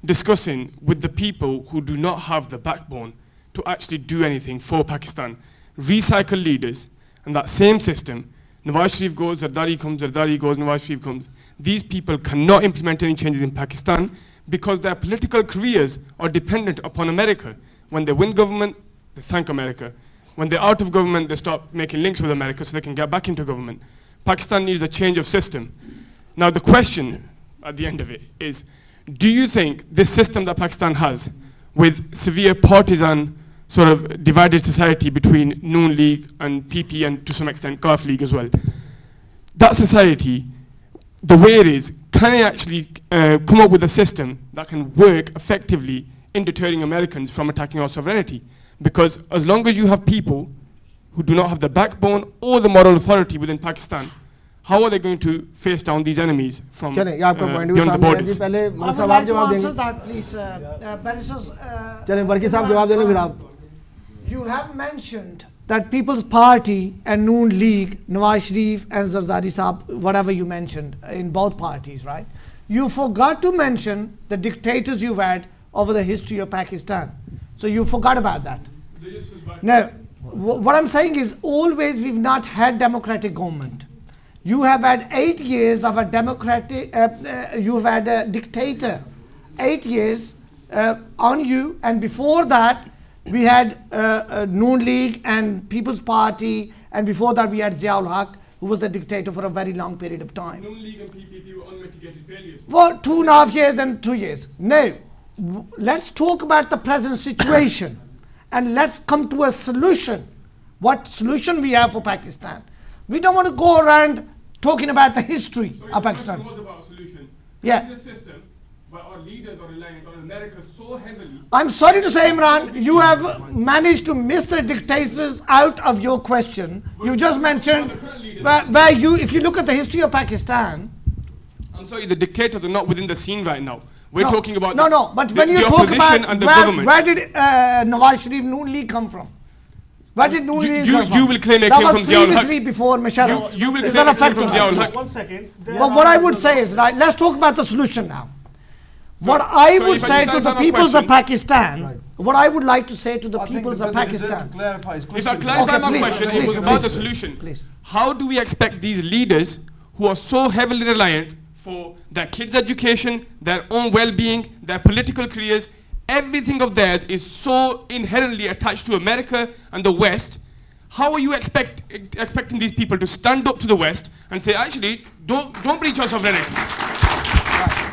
discussing with the people who do not have the backbone to actually do anything for Pakistan. Recycle leaders, and that same system, Nawaz Sharif goes, Zardari comes, Zardari goes, Nawaz Sharif comes. These people cannot implement any changes in Pakistan because their political careers are dependent upon America. When they win government, they thank America. When they're out of government, they start making links with America so they can get back into government. Pakistan needs a change of system. Now the question at the end of it is, do you think this system that Pakistan has with severe partisan sort of divided society between Noon League and PP and to some extent Gulf League as well, that society, the way it is, can it actually come up with a system that can work effectively in deterring Americans from attacking our sovereignty? Because as long as you have people who do not have the backbone or the moral authority within Pakistan, how are they going to face down these enemies from beyond the borders? I would like to answer that, please. You have mentioned that People's Party and Noon League, Nawaz Sharif and Zardari Saab, whatever you mentioned in both parties, right? You forgot to mention the dictators you've had over the history of Pakistan. So you forgot about that. Now, what I'm saying is always we've not had democratic government. You have had 8 years of a democratic, you've had a dictator, 8 years on you, and before that we had Noon League and People's Party, and before that we had Ziaul Haq, who was a dictator for a very long period of time. Noon League and PPP were unmitigated failures. For 2.5 years and 2 years. Now, let's talk about the present situation and let's come to a solution. what solution we have for Pakistan. We don't want to go around talking about the history of Pakistan. Yeah. Our leaders are relying on America so heavily. I'm sorry to say, Imran, you have managed to miss the dictators out of your question. You just mentioned where you, if you look at the history of Pakistan. I'm sorry, the dictators are not within the scene right now. We're talking about but when you talk about where did Nawaz Sharif Noon League come from? Where did Noon League come from? You will claim it came from Ziaul Haq. Previously before Musharraf. You will claim it came from Ziaul Haq. 1 second. But what I would say is, right, let's talk about the solution now. What I would say to the peoples of Pakistan, what I would like to say to the peoples of Pakistan. If I clarify my question, it was about the solution. How do we expect these leaders who are so heavily reliant for their kids' education, their own well-being, their political careers, everything of theirs is so inherently attached to America and the West? How are you expecting these people to stand up to the West and say, actually, don't breach our sovereignty?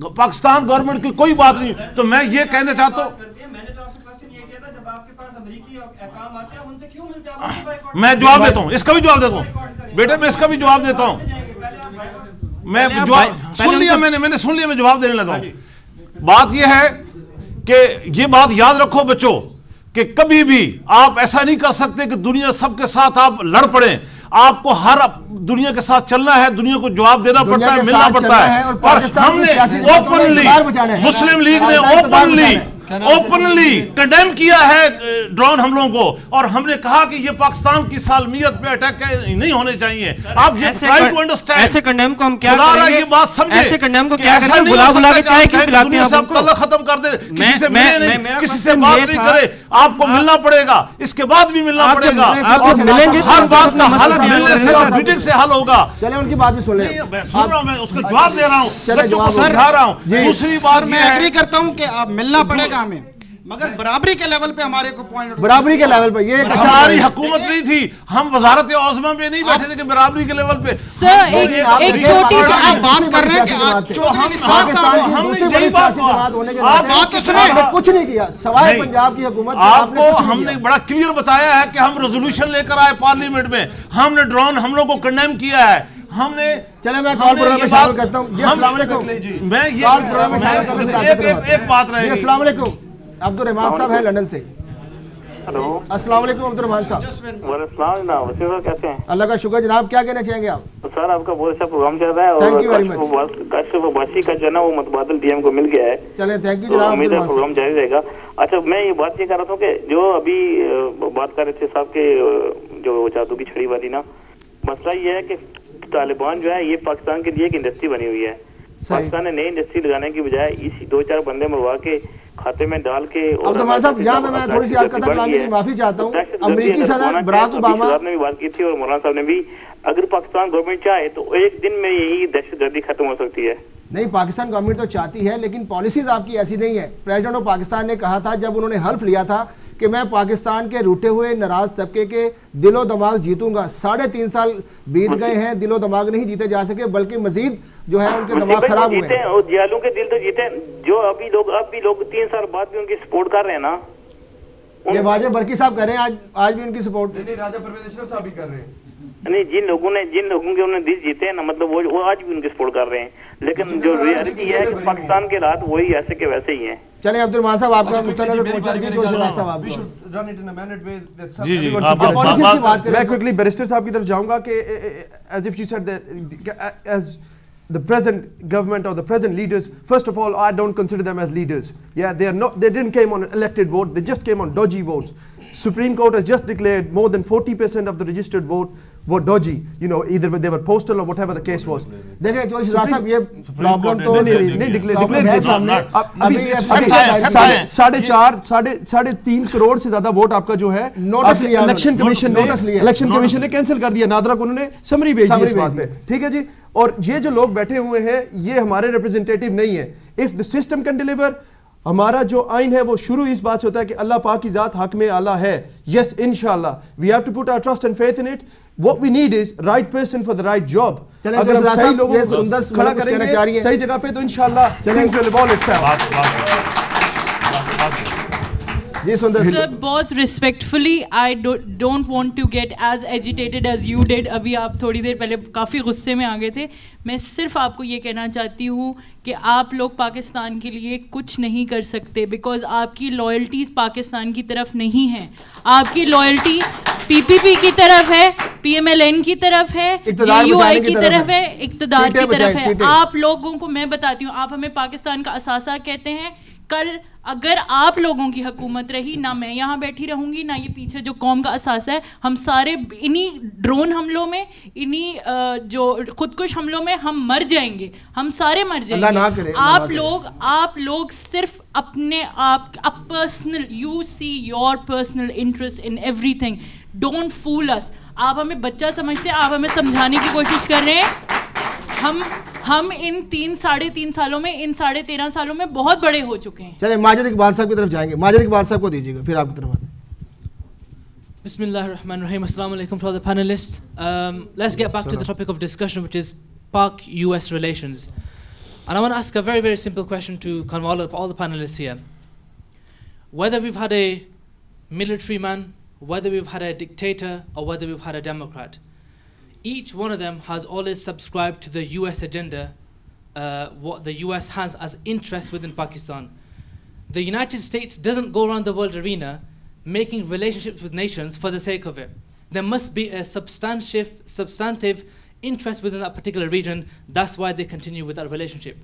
Pakistan government کی کوئی بات نہیں. تو میں یہ کہنا چاہتا ہوں, میں جواب دیتا ہوں, اس کا بھی جواب دیتا ہوں بیٹے, میں اس کا بھی جواب دیتا ہوں. میں سن لیا, میں نے سن لیا, میں جواب دینے لگا ہوں. بات یہ ہے کہ یہ بات یاد رکھو بچوں کہ کبھی بھی آپ ایسا نہیں کر سکتے کہ دنیا سب کے ساتھ آپ لڑ پڑیں. آپ کو ہر دنیا کے ساتھ چلنا ہے, دنیا کو جواب دینا پڑتا ہے, ملنا پڑتا ہے. اور ہم نے اوپنلی, مسلم لیگ نے اوپنلی کنڈیم کیا ہے ڈرون حملوں کو, اور ہم نے کہا کہ یہ پاکستان کی سالمیت پہ اٹیک نہیں ہونے چاہیے. آپ یہ ٹرائی ٹو انڈرسٹینڈ, ایسے کنڈیم کو ہم کیا کریں گے, یہ بات سمجھیں, ایسے کنڈیم کو کیا کریں گے, بلا کے چاہے کہ دنیا سے آپ تعلق ختم کر دیں, کسی سے ملے نہیں, کسی سے بات نہیں کرے, آپ کو ملنا پڑے گا, اس کے بعد بھی ملنا پڑے گا, ہر بات کا حل ملنے سے اور میٹنگ سے حل ہوگا. چلیں ان کی بات بھی سن لیں, سن رہا ہوں, میں اس کا جواب دے رہا ہوں, بچوں کو سمجھا رہا ہوں. دوسری بات میں ایگری کرتا ہوں کہ آپ ملنا پڑے گا ہمیں, مگر برابری کے لیول پہ ہمارے کو پوائنٹ, برابری کے لیول پہ یہ ہماری حکومت نہیں تھی, ہم وزارت عظمیٰ پہ نہیں بیٹھے تھے کہ برابری کے لیول پہ. سر ایک چھوٹی سی آپ بات کر رہے ہیں کہ ہم نے یہی بات کچھ نہیں کیا سوائے پنجاب کی حکومت. آپ کو ہم نے بڑا کلیئر بتایا ہے کہ ہم ریزولوشن لے کر آئے پارلیمنٹ میں, ہم نے ڈرون حملوں کو کنڈیم کیا ہے. ہم نے چلے میں کال پروگرام میں شامل کرتا ہوں. جی السلام علیکم, میں ایک بات رہے گی. السلام علیکم, عبد الرحمان صاحب ہیں لندن سے. ہلو, السلام علیکم عبد الرحمان صاحب. وعلیکم السلام, کیسے ہیں؟ اللہ کا شکر جناب, کیا کہنا چاہیں گے آپ؟ سر آپ کا بہت اچھا پروگرام چل رہا ہے, اور کاشف عباسی کا جو ہے نا وہ متبادل ڈی ایم کو مل گیا ہے. چلیں تھینک یو جناب, امید ہے پروگرام جاری رہے گا. اچھا میں یہ بات یہ کر رہا تھا کہ جو ابھی بات کر رہے تھے صاحب کے جو جادو کی چھڑی والی نا, مسئلہ یہ ہے کہ طالبان جو ہے یہ پاکستان کے لیے ایک انڈسٹری بنی ہوئی ہے. پاکستان نے نئی انڈسٹری لگانے کی بجائے اسی 2-4 بندے مروا کے کھاتے میں ڈال کے. عبدالرحمان صاحب یہاں میں تھوڑی سی آپ کا تکلامی کی معافی چاہتا ہوں. امریکی صدر براک اوباما نے بھی بات کی تھی اور مولانا صاحب نے بھی, اگر پاکستان گورنمنٹ چاہے تو ایک دن میں یہی دہشت گردی ختم ہو سکتی ہے. نہیں, پاکستان گورنمنٹ تو چاہتی ہے, لیکن پالیسیز آپ کی ایسی نہیں ہے. پریزیڈنٹ آف پاکستان نے کہا تھا جب انہوں نے حلف لیا تھا کہ میں پاکستان کے روٹے ہوئے ناراض طبقے کے دل و دماغ جیتوں گا. 3.5 سال بیت گئے ہیں, دل و دماغ نہیں جیتے جا سکے, بلکہ مزید جو ہے ان کے دماغ خراب ہوئے ہیں. اور دیالوں کے دل تو جیتے, جو اب بھی لوگ 3 سال بعد بھی ان کی سپورٹ کر رہے ہیں نا. یہ واجب برکی صاحب کر رہے ہیں, آج بھی ان کی سپورٹ. نہیں, راجہ پرویز اشرف صاحب بھی کر رہے ہیں. نہیں, جن لوگوں کے انہوں نے دل جیتے ہیں نا, مطلب وہ آج بھی ان کی سپورٹ کر رہے ہیں, لیکن جو ریئلٹی ہے کہ پاکستان کے حالات وہی ایسے کے ویسے ہی ہیں. چلیں عبد الرحمان صاحب آپ کا مطلب پہنچا دیجیے جو جناب صاحب آپ میں کوئکلی بیرسٹر صاحب کی طرف جاؤں گا کہ as if you said that as the present government or the present leaders, first of all, I don't consider them as leaders. Yeah, they didn't came on an elected vote, they just came on dodgy votes. Supreme Court has just declared more than 40% of the registered vote were dodgy, you know, either they were postal or whatever the case was. دیکھیں جو شہزاد صاحب یہ problem تو نہیں declare ساڑھے 3 کروڑ سے زیادہ vote آپ کا جو ہے الیکشن کمیشن نے کینسل کر دیا. نادرا کو انہوں نے سمری بھیج دی اس بات پہ, ٹھیک ہے جی. اور یہ جو لوگ بیٹھے ہوئے ہیں یہ ہمارے ریپرزینٹیٹیو نہیں ہے. If the system can deliver, ہمارا جو آئین ہے وہ شروع اس بات سے ہوتا ہے کہ اللہ پاک کی ذات حق میں اعلیٰ ہے. یس انشاءاللہ we have to put our trust and faith in it. what we need is right person for the right job. اگر ہم صحیح لوگوں کو کھڑا کریں گے صحیح جگہ پہ تو انشاءاللہ things will evolve itself. Sir, بہت respectfully I don't want to get as agitated as you did. ابھی آپ تھوڑی دیر پہلے کافی غصے میں آ گئے تھے. میں صرف آپ کو یہ کہنا چاہتی ہوں کہ آپ لوگ پاکستان کے لیے کچھ نہیں کر سکتے بیکاز آپ کی لائلٹیز پاکستان کی طرف نہیں ہیں. آپ کی لائلٹی پی پی پی کی طرف ہے, پی ایم ایل این کی طرف ہے, جے یو آئی کی طرف ہے, اقتدار کی طرف ہے. آپ لوگوں کو میں بتاتی ہوں, آپ ہمیں پاکستان کا اثاثہ کہتے ہیں. کل اگر آپ لوگوں کی حکومت رہی, نہ میں یہاں بیٹھی رہوں گی, نہ یہ پیچھے جو قوم کا اثاثہ ہے, ہم سارے انہی ڈرون حملوں میں, انہی جو خودکش حملوں میں ہم مر جائیں گے, ہم سارے مر جائیں گے. آپ لوگ صرف اپنے آپ personal, you see your personal interest in everything. Don't fool us. آپ ہمیں بچہ سمجھتے ہیں, آپ ہمیں سمجھانے کی کوشش کر رہے ہیں. ہم ان 3-3.5 سالوں میں, ان 13.5 سالوں میں بہت بڑے ہو چکے ہیں. چلیں ماجد اقبال صاحب کی طرف جائیں گے. ماجد اقبال صاحب کو دیجیے گا, پھر آپ کی طرف آتے ہیں. بسم اللہ الرحمن الرحیم. السلام علیکم to all the panelists. Let's get back to the topic of discussion, which is Pak-US relations. And I want to ask a very, very simple question to kind of all the panelists here. Whether we've had a military man, whether we've had a dictator, or whether we've had a Democrat, each one of them has always subscribed to the US agenda, what the US has as interest within Pakistan. The United States doesn't go around the world arena making relationships with nations for the sake of it. There must be a substantive interest within that particular region. That's why they continue with that relationship.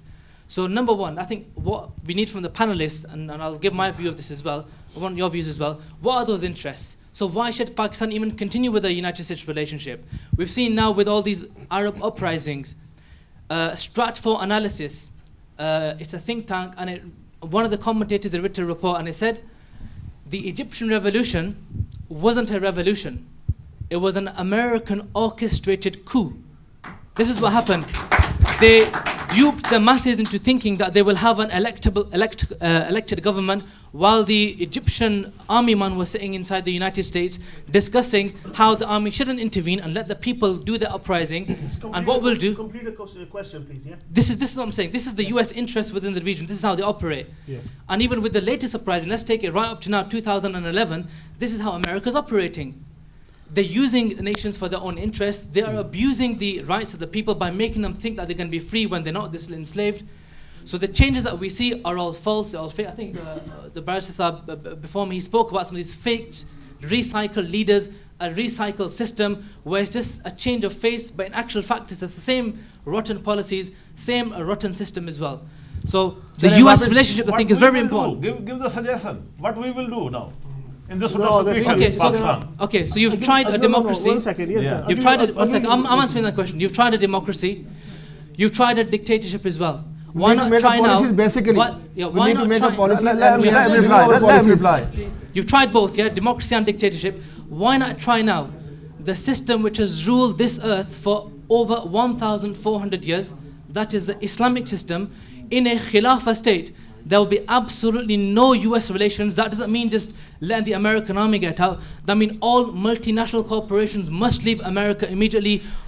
So number one, I think what we need from the panelists, and I'll give my view of this as well, I want your views as well, what are those interests? So why should Pakistan even continue with the United States relationship? We've seen now with all these Arab uprisings, Stratfor Analysis, it's a think tank, and one of the commentators had written a report, and it said, the Egyptian revolution wasn't a revolution. It was an American orchestrated coup. This is what happened. They duped the masses into thinking that they will have an elected government, while the Egyptian army man was sitting inside the United States discussing how the army shouldn't intervene and let the people do the uprising. And what we'll do... Complete the question, please, yeah? This is what I'm saying. This is the US interest within the region. This is how they operate. Yeah. And even with the latest uprising, let's take it right up to now, 2011, this is how America's operating. They're using nations for their own interests. They are abusing the rights of the people by making them think that they can be free when they're not, they're still enslaved. So the changes that we see are all false, they're all fake. I think the barrister before me, he spoke about some of these fake, recycled leaders, a recycled system where it's just a change of face, but in actual fact it's the same rotten policies, same rotten system as well. So the US relationship, I think, is very important. Give the suggestion. What we will do now? In this okay, so you've tried a democracy. 1 second, yes, sir. You've tried it. 1 second. I'm answering that question. You've tried a democracy. You've tried a dictatorship as well. Why not try now? Basically, why not try? Let him reply. You've tried both, yeah, democracy and dictatorship. Why not try now the system which has ruled this earth for over 1,400 years? That is the Islamic system. In a Khilafah state, there will be absolutely no US relations. That doesn't mean just letting the American army get out. That means all multinational corporations must leave America immediately.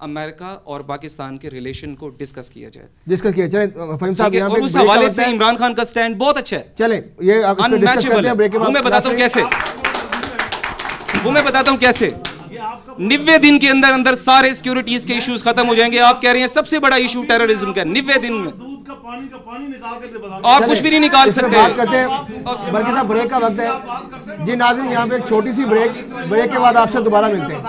امریکہ اور پاکستان کے relation کو discuss کیا جائے. Discuss کیا جائے. فہیم صاحب اور اس حوالے سے عمران خان کا سٹینڈ بہت اچھا ہے. چلیں یہ آپ اس پہ ڈسکس کرتے ہیں بریک کے بعد. میں بتاتا ہوں کیسے, وہ میں بتاتا ہوں کیسے. 90 دن کے اندر اندر سارے سیکیورٹیز کے ایشوز ختم ہو جائیں گے. آپ کہہ رہے ہیں سب سے بڑا ایشو ٹیررزم کا, 90 دن میں آپ کچھ بھی نہیں نکال سکتے. بات کرتے ہیں برکی صاحب, بریک کا وقت ہے. جی ناظرین, یہاں پہ ایک چھوٹی سی بریک کے بعد آپ سے دوبارہ ملتے ہیں.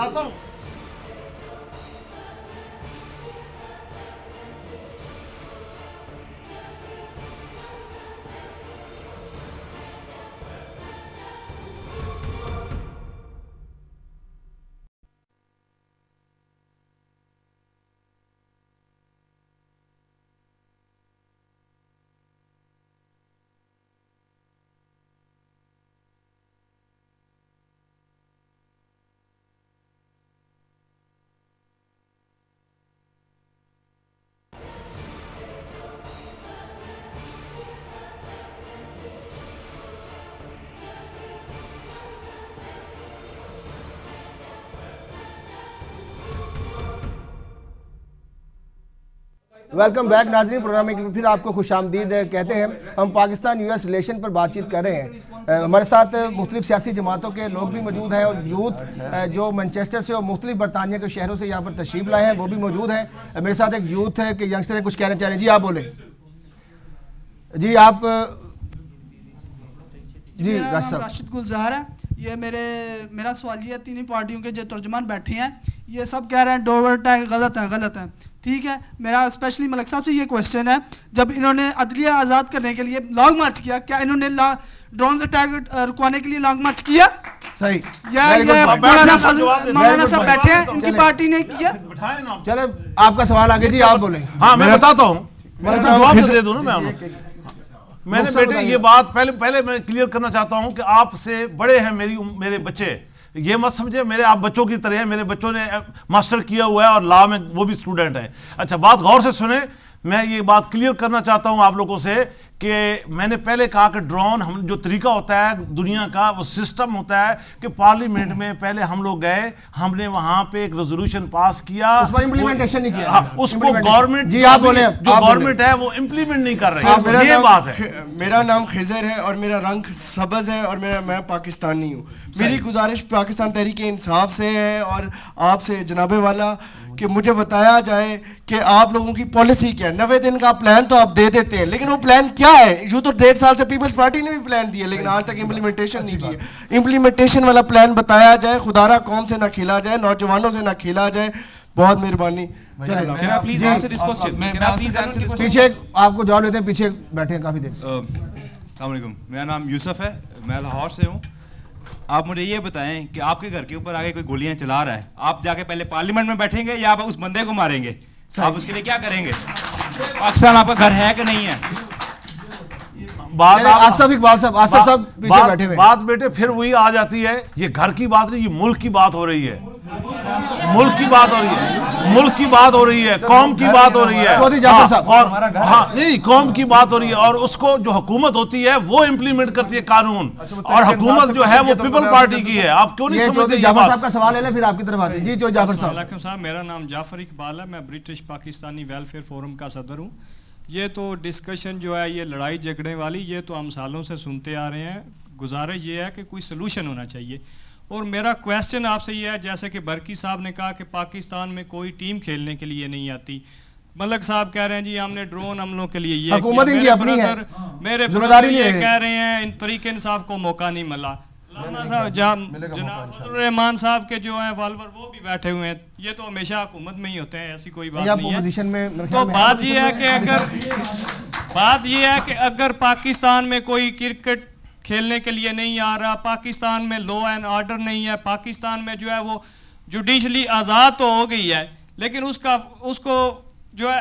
ویلکم بیک ناظرین, پروگرام میں پھر آپ کو خوش آمدید کہتے ہیں. ہم پاکستان یو ایس ریلیشن پر بات چیت کر رہے ہیں. ہمارے ساتھ مختلف سیاسی جماعتوں کے لوگ بھی موجود ہیں اور یوتھ جو مانچسٹر سے اور مختلف برطانیہ کے شہروں سے یہاں پر تشریف لائے ہیں وہ بھی موجود ہیں. میرے ساتھ ایک یوتھ ہے کہ ینگسٹر ہیں, کچھ کہنا چاہ رہے ہیں. جی آپ بولیں. جی آپ. جی راشد گلزار ہے. یہ میرا سوال یہ تینوں پارٹیوں کے جو ترجمان بیٹھے ہیں یہ سب کہہ رہے ہیں ڈور اٹیک غلط ہے. ٹھیک ہے, میرا اسپیشلی ملک صاحب سے یہ کوشچن ہے, جب انہوں نے عدلیہ آزاد کرنے کے لیے لانگ مارچ کیا, کیا انہوں نے ڈرونز اٹیک رکوانے کے لیے لانگ مارچ کیا؟ صحیح. مولانا صاحب بیٹھے ہیں, ان کی پارٹی نے کیا. چلے آپ کا سوال آگے. جی آپ بولیں. ہاں میں بتاتا ہوں, دے دوں نا میں نے بیٹے یہ بات پہلے میں کلیئر کرنا چاہتا ہوں کہ آپ سے بڑے ہیں میرے بچے, یہ مت سمجھے میرے آپ بچوں کی طرح ہیں. میرے بچوں نے ماسٹر کیا ہوا ہے اور لا میں وہ بھی اسٹوڈنٹ ہیں. اچھا بات غور سے سنیں, میں یہ بات کلیئر کرنا چاہتا ہوں آپ لوگوں سے کہ میں نے پہلے کہا کہ ڈرون ہم جو طریقہ ہوتا ہے دنیا کا وہ سسٹم ہوتا ہے کہ پارلیمنٹ میں پہلے ہم لوگ گئے, ہم نے وہاں پہ ایک ریزولوشن پاس کیا, اس پر امپلیمنٹیشن نہیں کیا, اس کو گورنمنٹ جی آپ بولیں جو گورنمنٹ ہے وہ امپلیمنٹ نہیں کر رہی. یہ بات ہے. میرا نام خضر ہے اور میرا رنگ سبز ہے اور میں پاکستانی ہوں. میری گزارش پاکستان تحریک انصاف سے ہے اور آپ سے جناب والا کہ مجھے بتایا جائے کہ آپ لوگوں کی پالیسی کیا ہے. 90 دن کا پلان تو آپ دے دیتے ہیں, لیکن وہ پلان کیا ہے؟ یوں تو 1.5 سال سے پیپلز پارٹی نے بھی پلان دیا لیکن آج تک امپلیمنٹیشن نہیں کی. امپلیمنٹیشن والا پلان بتایا جائے, خدارا قوم سے نہ کھیلا جائے, نوجوانوں سے نہ کھیلا جائے. بہت مہربانی. پیچھے آپ کو جواب لیتے ہیں, پیچھے بیٹھے ہیں کافی دیر. السلام علیکم, میرا نام یوسف ہے, میں لاہور سے ہوں. آپ مجھے یہ بتائیں کہ آپ کے گھر کے اوپر آگے کوئی گولیاں چلا رہا ہے, آپ جا کے پہلے پارلیمنٹ میں بیٹھیں گے یا آپ اس بندے کو ماریں گے؟ آپ اس کے لیے کیا کریں گے؟ پاکستان آپ کا گھر ہے کہ نہیں ہے؟ بات بیٹے پھر وہی آ جاتی ہے, یہ گھر کی بات نہیں, یہ ملک کی بات ہو رہی ہے. ملک کی بات ہو رہی ہے, ملک کی بات ہو رہی ہے, قوم کی بات ہو رہی ہے, اور ہاں نہیں قوم کی بات ہو رہی ہے, اور اس کو جو حکومت ہوتی ہے وہ امپلیمنٹ کرتی ہے قانون, اور حکومت جو ہے وہ پیپل پارٹی کی ہے. آپ کیوں نہیں سمجھتے؟ جعفر صاحب کا سوال ہے, پھر آپ کی طرف آتے ہیں. جی جو جعفر صاحب. میرا نام جعفر اقبال ہے, میں برٹش پاکستانی ویلفیئر فورم کا صدر ہوں. یہ تو ڈسکشن جو ہے یہ لڑائی جھگڑے والی, یہ تو ہم سالوں سے سنتے آ رہے ہیں. گزارش یہ ہے کہ کوئی سلوشن ہونا چاہیے. اور میرا کویسچن آپ سے یہ ہے, جیسے کہ برکی صاحب نے کہا کہ پاکستان میں کوئی ٹیم کھیلنے کے لیے نہیں آتی, ملک صاحب کہہ رہے ہیں جی ہم نے ڈرون حملوں کے لیے یہ حکومت ان کی اپنی ہے, میرے برادر یہ کہہ رہے ہیں ان طریق انصاف کو موقع نہیں ملا. جناب الرحمان صاحب کے جو ہیں فالوور وہ بھی بیٹھے ہوئے ہیں, یہ تو ہمیشہ حکومت میں ہی ہوتے ہیں, ایسی کوئی بات نہیں ہے. تو بات یہ ہے کہ اگر پاکستان میں کوئی کرکٹ کھیلنے کے لیے نہیں آ رہا, پاکستان میں لا اینڈ آرڈر نہیں ہے, پاکستان میں جو ہے وہ جوڈیشلی آزاد تو ہو گئی ہے, لیکن اس کو جو ہے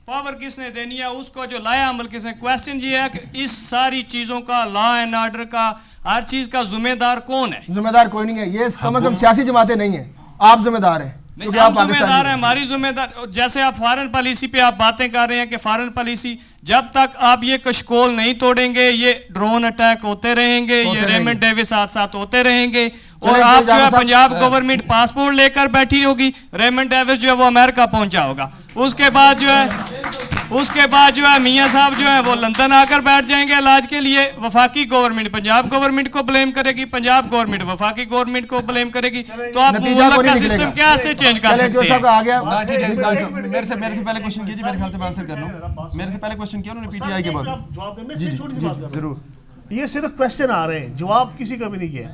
پاور کس نے دینی ہے, اس کو جو لایا عمل کس نے. کویسچن یہ ہے کہ اس ساری چیزوں کا, لا اینڈ آرڈر کا, ہر چیز کا ذمہ دار کون ہے؟ ذمہ دار کوئی نہیں ہے, یہ کم از کم سیاسی جماعتیں نہیں ہیں, آپ ذمہ دار ہیں. ذمہ دار ہے, ہماری ذمہ دار. جیسے آپ فارن پالیسی پہ آپ باتیں کر رہے ہیں کہ فارن پالیسی, جب تک آپ یہ کشکول نہیں توڑیں گے یہ ڈرون اٹیک ہوتے رہیں گے, یہ ریمنڈ ڈیوس حادثات ہوتے رہیں گے, اور آپ جو ہے پنجاب گورنمنٹ پاسپورٹ لے کر بیٹھی ہوگی, ریمنڈ ڈیوس جو ہے وہ امریکہ پہنچا ہوگا, اس کے بعد جو ہے میاں صاحب جو ہے وہ لندن آ کر بیٹھ جائیں گے علاج کے لیے. وفاقی گورنمنٹ پنجاب گورنمنٹ کو بلیم کرے گی, پنجاب گورنمنٹ وفاقی گورنمنٹ کو بلیم کرے گی, تو آپ ملک کا سسٹم کیا سے چینج کر سکتے ہیں؟ میرے سے پہلے کوشچن کیجیے, میرے خیال سے میں آنسر کر لوں. میرے سے پہلے کوشچن کیا انہوں نے پی ٹی آئی کے بعد. جی ضرور. یہ صرف کوشچن آ رہے ہیں, جواب کسی کا بھی نہیں کیا.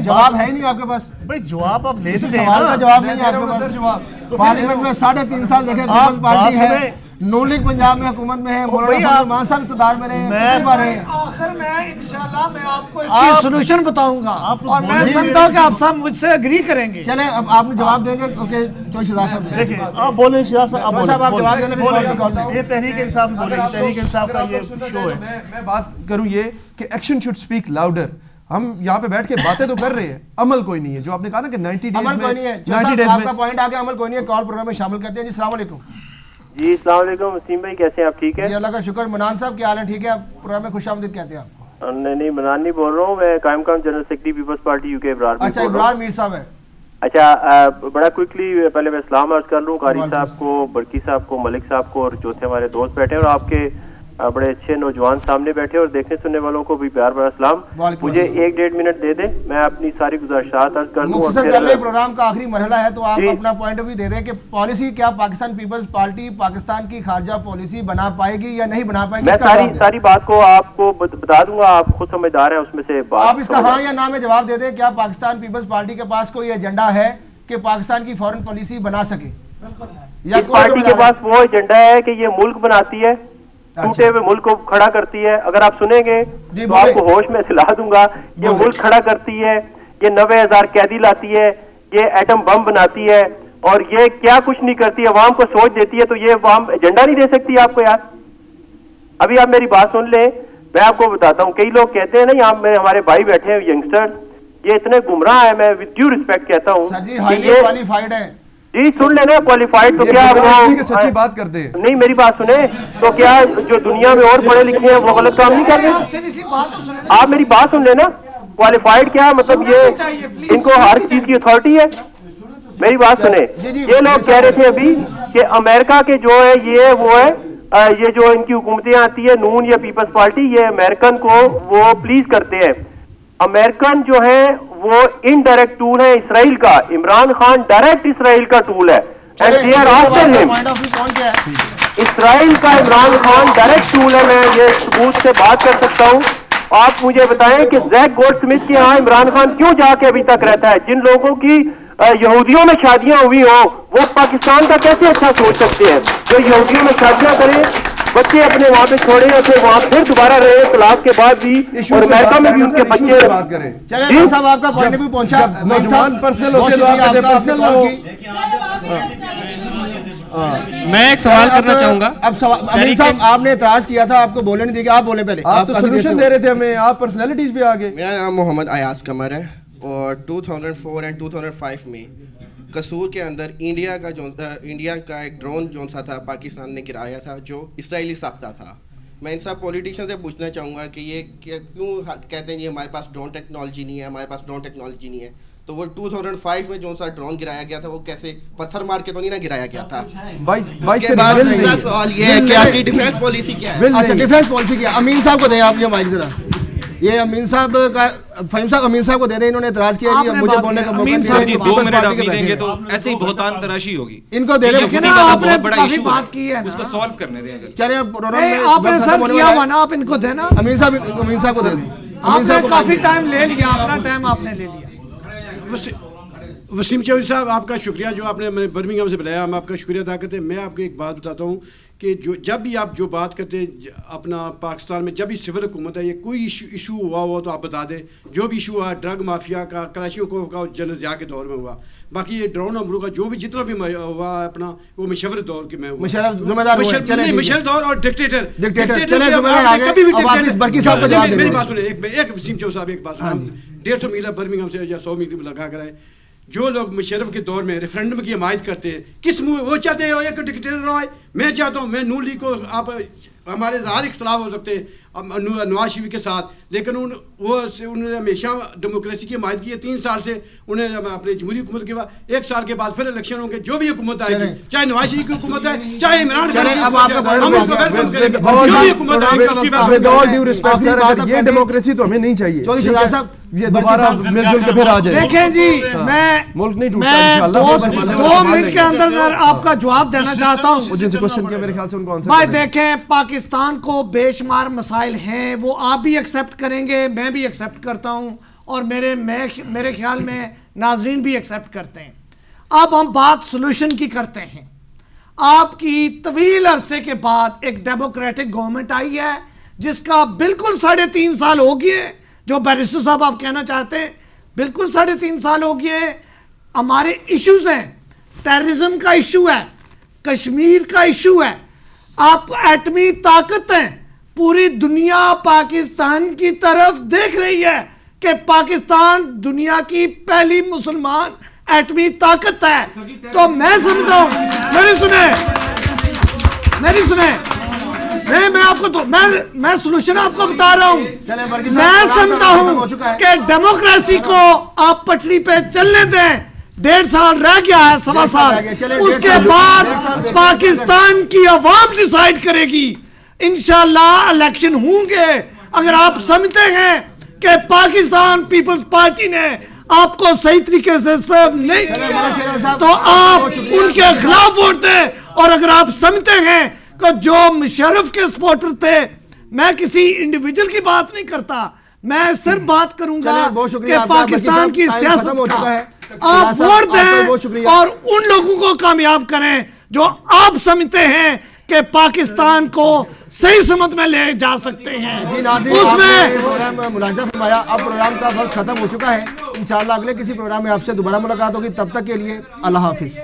جواب ہے ہی نہیں آپ کے پاس بھائی, جواب آپ لے سوال کا جواب نہیں ہے آپ کے پاس. پارلیمنٹ میں 3.5 سال دیکھیں پیپلز پارٹی ہے, نون لیگ پنجاب میں حکومت میں ہے, مولانا رحمان صاحب اقتدار میں رہے ہیں. آخر میں انشاءاللہ میں آپ کو اس کی سولوشن بتاؤں گا اور میں سمجھتا ہوں کہ آپ سب مجھ سے اگری کریں گے. چلیں اب آپ جواب دیں گے. اوکے چوئی شہزاد صاحب دیکھیں, آپ بولیں شہزاد صاحب, آپ جواب دینے. یہ تحریک انصاف بولیں, تحریک انصاف کا یہ شو ہے. میں بات کروں یہ کہ ایکشن شوڈ اسپیک لاؤڈر. ہم یہاں پہ بیٹھ کے باتیں تو کر رہے ہیں, عمل کوئی نہیں ہے. جو آپ نے کہا نا کہ 90 ڈیز عمل کوئی نہیں ہے, آپ کا پوائنٹ آ گیا, عمل کوئی نہیں ہے. کال پروگرام میں شامل کرتے ہیں. جی السلام علیکم. جی السلام علیکم وسیم بھائی, کیسے ہیں آپ؟ ٹھیک ہے جی اللہ کا شکر. منان صاحب کیا حال ہے؟ ٹھیک ہے, آپ پروگرام میں خوش آمدید کہتے ہیں آپ. نہیں منان نہیں بول رہا ہوں, میں قائم مقام general secretary Peoples Party U K Abrar. اچھا ابرار میر صاحب ہے. اچھا بڑا کوئکلی پہلے میں سلام عرض کر لوں قاری صاحب کو, برکی صاحب کو, ملک صاحب کو, اور چوتھے ہمارے دوست بیٹھے ہیں, اور آپ کے بڑے اچھے نوجوان سامنے بیٹھے, اور دیکھنے سننے والوں کو بھی پیار بڑا سلام. مجھے 1-1.5 منٹ دے دیں, میں اپنی ساری گزارشات عرض کر دوں. مختصر پہلے پروگرام کا آخری مرحلہ ہے, تو آپ اپنا پوائنٹ آف ویو دے دیں کہ پالیسی کیا پاکستان پیپلز پارٹی پاکستان کی خارجہ پالیسی بنا پائے گی یا نہیں بنا پائے گی؟ میں ساری بات کو آپ کو بتا دوں گا, آپ خود سمجھدار ہیں اس میں سے. آپ اس کا ہاں یا نہ میں جواب دے دیں. کیا پاکستان پیپلز پارٹی کے پاس کوئی ایجنڈا ہے کہ پاکستان کی فورن پالیسی بنا سکے؟ یا پارٹی کے پاس وہ ایجنڈا ہے کہ یہ ملک بناتی ہے, ٹوٹے ہوئے ملک کو کھڑا کرتی ہے. اگر آپ سنیں گے تو آپ کو ہوش میں سلا دوں گا. یہ ملک کھڑا کرتی ہے, یہ 90,000 قیدی لاتی ہے, یہ ایٹم بم بناتی ہے, اور یہ کیا کچھ نہیں کرتی, عوام کو سوچ دیتی ہے. تو یہ عوام ایجنڈا نہیں دے سکتی آپ کو یار. ابھی آپ میری بات سن لیں, میں آپ کو بتاتا ہوں. کئی لوگ کہتے ہیں نا یہاں میں ہمارے بھائی بیٹھے ہیں ینگسٹر, یہ اتنے گمراہ ہیں, میں ود ڈیو ریسپیکٹ کہتا ہوں کہ یہ جی سن لینا کوالیفائڈ. تو کیا سچی بات کرتے ہیں, نہیں میری بات سنیں, تو کیا جو دنیا میں اور پڑھے لکھے ہیں وہ غلط کام نہیں کر رہے؟ آپ میری بات سن لینا. کوالیفائڈ کیا مطلب, یہ ان کو ہر چیز کی اتھارٹی ہے. میری بات سنیں, یہ لوگ کہہ رہے تھے ابھی کہ امریکہ کے جو ہے یہ وہ ہے, یہ جو ان کی حکومتیں آتی ہے نون یا پیپلز پارٹی, یہ امریکن کو وہ پلیز کرتے ہیں. امریکن جو ہے وہ انڈائریکٹ ٹول ہے اسرائیل کا. عمران خان ڈائریکٹ اسرائیل کا ٹول ہے, and they are after him. اسرائیل کا عمران خان ڈائریکٹ ٹول ہے. میں یہ ثبوت سے بات کر سکتا ہوں. آپ مجھے بتائیں کہ زیک گولڈ سمتھ کے ہاں عمران خان کیوں جا کے ابھی تک رہتا ہے؟ جن لوگوں کی یہودیوں میں شادیاں ہوئی ہوں وہ پاکستان کا کیسے اچھا سوچ سکتے ہیں؟ جو یہودیوں میں شادیاں کریں, بچے اپنے وہاں پہ چھوڑے, اور پھر وہاں پھر دوبارہ رہے طلاق کے بعد بھی, اور امریکہ میں بھی ان کے بچے. چلیں صاحب آپ کا پوائنٹ بھی پہنچا. نوجوان پرسنل ہوتے ہیں, پرسنل نہ ہو. میں ایک سوال کرنا چاہوں گا. اب امین صاحب آپ نے اعتراض کیا تھا, آپ کو بولنے نہیں دیا, آپ بولیں پہلے. آپ تو سولوشن دے رہے تھے ہمیں, آپ پرسنالٹیز پہ آگے. میرا نام محمد ایاز قمر ہے, اور 2004 اور 2005 میں قصور کے اندر انڈیا کا ایک ڈرون جو سا تھا پاکستان نے گرایا تھا, جو اسرائیلی ساختہ تھا. میں ان سب پولیٹیشین سے پوچھنا چاہوں گا کہ یہ کیوں کہتے ہیں یہ ہمارے پاس ڈرون ٹیکنالوجی نہیں ہے, ہمارے پاس ڈرون ٹیکنالوجی نہیں ہے. تو وہ 2005 میں جو سا ڈرون گرایا گیا تھا وہ کیسے پتھر مار کے تو نہیں نہ گرایا گیا تھا. سوال یہ ہے کہ آپ کی ڈیفینس پالیسی کیا ہے؟ اچھا ڈیفینس پالیسی کیا ہے؟ امین صاحب کو دیں آپ یہ مائک ذرا. یہ امین صاحب کا, فہیم صاحب امین صاحب کو دے دیں, انہوں نے اعتراض کیا جی مجھے بولنے کا موقع دیا. جی 2 منٹ آپ نہیں دیں گے تو ایسے ہی بہتان تراشی ہوگی. ان کو دے دیں, آپ نے بڑا ایشو بات کی ہے, اس کو سالو کرنے دیں. چلیں آپ نے سر کیا ہوا نا, آپ ان کو دینا. امین صاحب کو دے دیں. آپ نے کافی ٹائم لے لیا, اپنا ٹائم آپ نے لے لیا. وسیم چودھری صاحب آپ کا شکریہ, جو آپ نے برمنگھم سے بلایا, ہم آپ کا شکریہ ادا کرتے ہیں. میں آپ کو ایک بات بتاتا ہوں کہ جب بھی آپ جو بات کرتے ہیں اپنا پاکستان میں جب بھی سول حکومت ہے, یہ کوئی ایشو ہوا تو آپ بتا دیں. جو بھی ایشو ہوا ڈرگ مافیا کا, کلاشینکوف کا, جنرل ضیاء کے دور میں ہوا. باقی یہ ڈرون امرو کا جو بھی جتنا بھی ہوا اپنا, وہ مشرف دور کے میں مشرف دور اور ڈکٹیٹر. کبھی بھی میری بات سنیں, ایک وسیم چودھری صاحب ایک بات سنیں, 150 میل برمنگھم سے یا 100 میل لگا کر آئے. جو لوگ مشرف کے دور میں ریفرینڈم کی حمایت کرتے ہیں, کس منہ وہ چاہتے ہیں ایک ڈکٹیٹر آئے. میں چاہتا ہوں, میں نون لیگ کو آپ ہمارے ظاہر اختلاف ہو سکتے ہیں نواز شریف کے ساتھ، لیکن انہوں نے ہمیشہ ڈیموکریسی کی حمایت کی ہے. 3 سال سے انہیں اپنے جمہوری حکومت کے بعد 1 سال کے بعد پھر الیکشن ہوں گے. جو بھی حکومت آئے گی، چاہے نواز شریف کی حکومت ہے، چاہے عمران خان کی حکومت ہے. یہ ڈیموکریسی تو ہمیں نہیں چاہیے. یہ دوبارہ مل جل کے پھر آ جائے. دیکھیں جی، میں ملک نہیں ٹوٹتا انشاءاللہ. 2 منٹ کے اندر آپ کا جواب دینا چاہتا ہوں. جن سے کوشچن کیا میرے خیال سے ان کو آنسر بھائی دیکھیں، پاکستان کو بے شمار مسائل ہیں، وہ آپ بھی ایکسیپٹ کریں گے، میں بھی ایکسیپٹ کرتا ہوں، اور میرے خیال میں ناظرین بھی ایکسیپٹ کرتے ہیں. اب ہم بات سولوشن کی کرتے ہیں. آپ کی طویل عرصے کے بعد ایک ڈیموکریٹک گورنمنٹ آئی ہے جس کا بالکل 3.5 سال ہو گئے. جو بیرسٹر صاحب آپ کہنا چاہتے ہیں، بالکل 3.5 سال ہو گئے. ہمارے ایشوز ہیں، ٹیررزم کا ایشو ہے، کشمیر کا ایشو ہے، آپ ایٹمی طاقت ہیں. پوری دنیا پاکستان کی طرف دیکھ رہی ہے کہ پاکستان دنیا کی پہلی مسلمان ایٹمی طاقت ہے. تو میں سمجھتا ہوں، میری سنیں میں آپ کو میں سولوشن آپ کو بتا رہا ہوں. میں سمجھتا ہوں کہ ڈیموکریسی کو آپ پٹری پہ چلنے دیں. 1.5 سال رہ گیا ہے، 1.25 سال. اس کے بعد پاکستان کی عوام ڈیسائیڈ کرے گی. انشاءاللہ الیکشن ہوں گے. اگر آپ سمجھتے ہیں کہ پاکستان پیپلز پارٹی نے آپ کو صحیح طریقے سے سرو نہیں کیا تو آپ ان کے خلاف ووٹ دیں. اور اگر آپ سمجھتے ہیں کہ جو مشرف کے سپورٹر تھے، میں کسی انڈیویجل کی بات نہیں کرتا، میں صرف بات کروں گا کہ پاکستان کی سیاست کا آپ ووٹ دیں اور ان لوگوں کو کامیاب کریں جو آپ سمجھتے ہیں کہ پاکستان کو صحیح سمت میں لے جا سکتے ہیں. اس میں ملاحظہ فرمایا. اب پروگرام کا وقت ختم ہو چکا ہے. انشاءاللہ اگلے کسی پروگرام میں آپ سے دوبارہ ملاقات ہوگی. تب تک کے لیے اللہ حافظ.